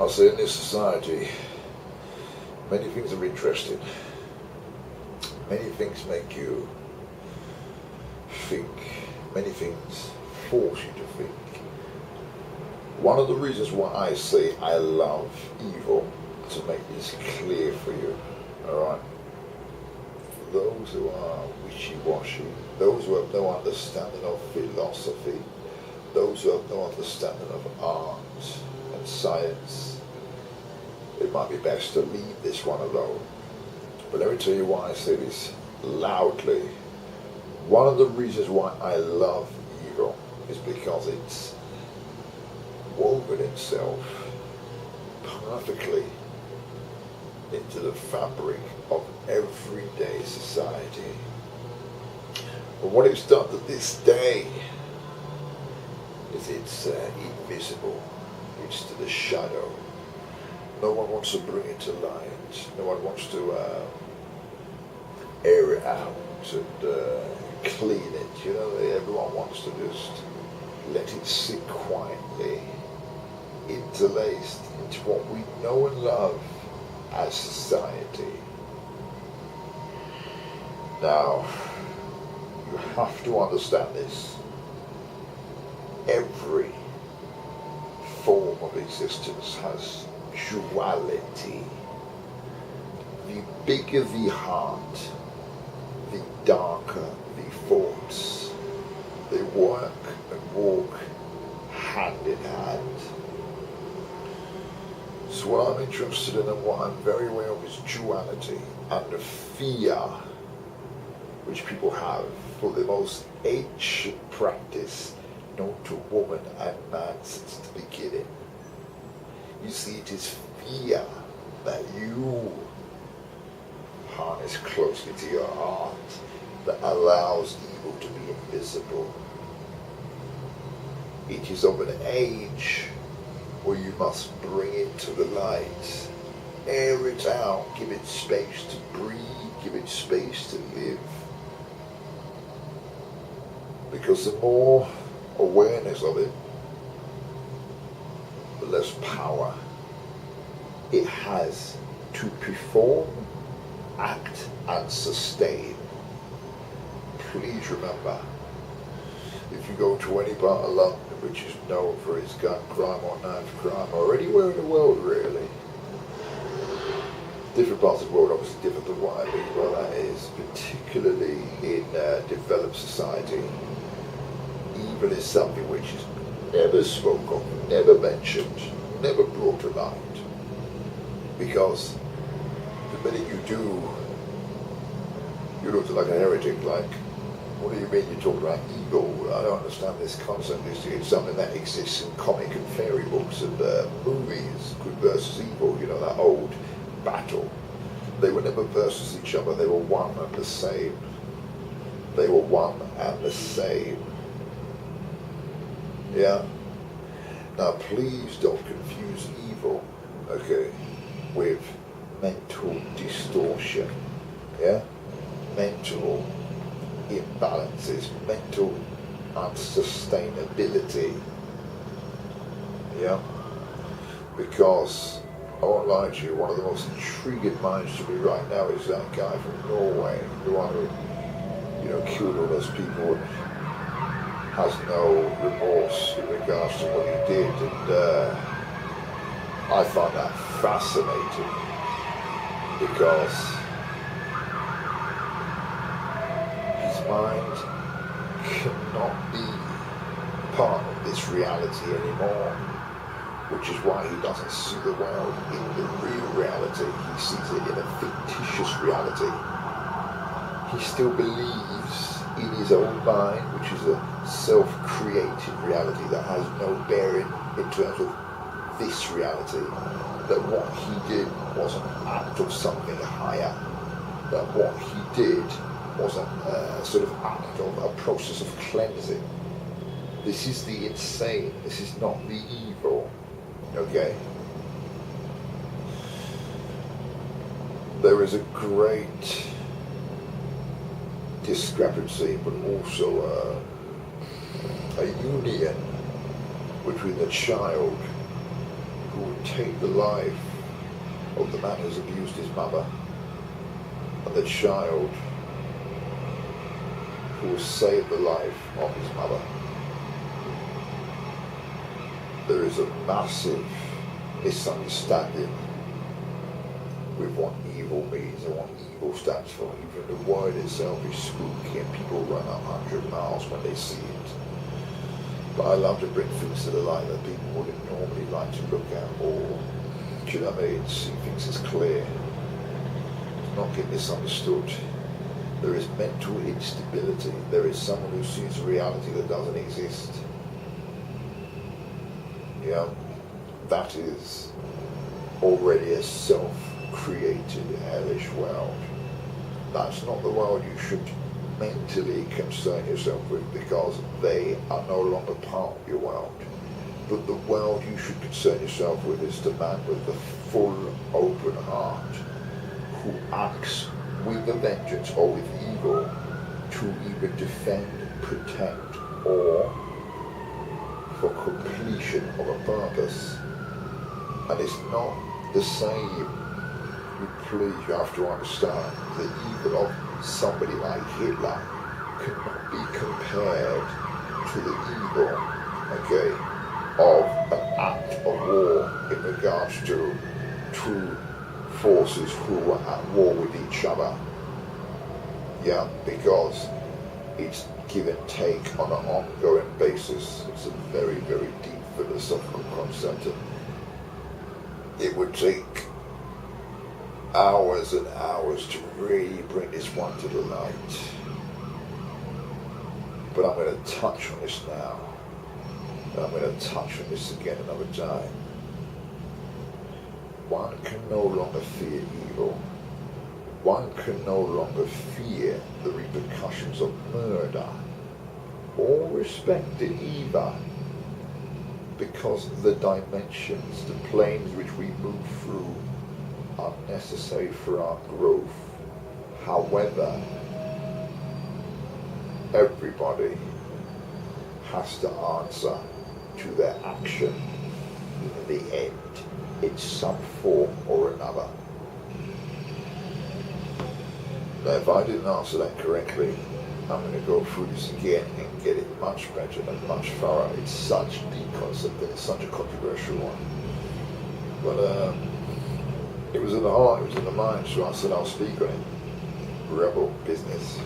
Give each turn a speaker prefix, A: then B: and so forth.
A: I say in this society, many things are interesting. Many things make you think. Many things force you to think. One of the reasons why I say I love evil, to make this clear for you, alright? For those who are wishy-washy, those who have no understanding of philosophy, those who have no understanding of art and science, it might be best to leave this one alone. But let me tell you why I say this loudly. One of the reasons why I love evil is because it's woven itself perfectly into the fabric of everyday society. But what it's done to this day is it's invisible. It's to the shadow. No one wants to bring it to light. No one wants to air it out and clean it. You know, everyone wants to just let it sit quietly, interlaced into what we know and love as society. Now, you have to understand this. Every form of existence has duality. The bigger the heart, the darker the thoughts. They work and walk hand in hand. So what I'm interested in and what I'm very aware of is duality and the fear which people have for the most ancient practice known to woman and man since the beginning. You see, it is fear that you harness closely to your heart that allows evil to be invisible. It is of an age where you must bring it to the light, air it out, give it space to breathe, give it space to live. Because the more awareness of it, the less power it has to perform, act, and sustain. Please remember, if you go to any part of London which is known for its gun crime or knife crime, or anywhere in the world really, different parts of the world obviously different than what I mean by that is, particularly in developed society, evil is something which is never spoken of, never mentioned, never brought to light. Because the minute you do, you look like a heretic, like, what do you mean you talk about evil? I don't understand this concept. It's something that exists in comic and fairy books and movies, good versus evil, you know, that old battle. They were never versus each other, they were one and the same. They were one and the same. Yeah? Now please don't confuse evil, okay, with mental distortion, yeah? Mental imbalances, mental unsustainability, yeah? Because, I won't lie to you, one of the most intriguing minds to me right now is that guy from Norway, the one who, you know, killed all those people and has no remorse in regards to what he did, and I find that fascinating because his mind cannot be part of this reality anymore, which is why he doesn't see the world in the real reality. He sees it in a fictitious reality. He still believes in his own mind, which is a self-created reality that has no bearing in terms of this reality, that what he did was an act of something higher, that what he did was a sort of act of a process of cleansing. This is the insane, this is not the evil, okay? There is a great discrepancy, but also a union between the child who would take the life of the man who's abused his mother and the child who will save the life of his mother. There is a massive misunderstanding with what evil means and what evil stands for. Even the word itself is spooky and people run 100 miles when they see it. But I love to bring things to the light that people wouldn't normally like to look at, or, do you know what I mean, see things as clear. Not get misunderstood. There is mental instability. There is someone who sees a reality that doesn't exist. Yeah, that is already a self-created hellish world. That's not the world you should mentally concern yourself with, because they are no longer part of your world. But the world you should concern yourself with is the man with the full open heart, who acts with a vengeance or with evil to either defend, protect, or for completion of a purpose. And it's not the same. Please, you have to understand, the evil of somebody like Hitler cannot be compared to the evil, okay, of an act of war in regards to two forces who were at war with each other. Yeah, because it's give and take on an ongoing basis. It's a very, very deep philosophical concept, and it would take hours and hours to really bring this one to the light. But I'm going to touch on this now, and I'm going to touch on this again another time. One can no longer fear evil. One can no longer fear the repercussions of murder or respect it either, because the dimensions, the planes which we move through, are necessary for our growth. However, everybody has to answer to their action in the end, in some form or another. Now, if I didn't answer that correctly, I'm going to go through this again and get it much better and much thorough. It's such a deep concept and it's such a controversial one. But it was in the heart, it was in the mind, so I said I'll speak on it. Rebel business.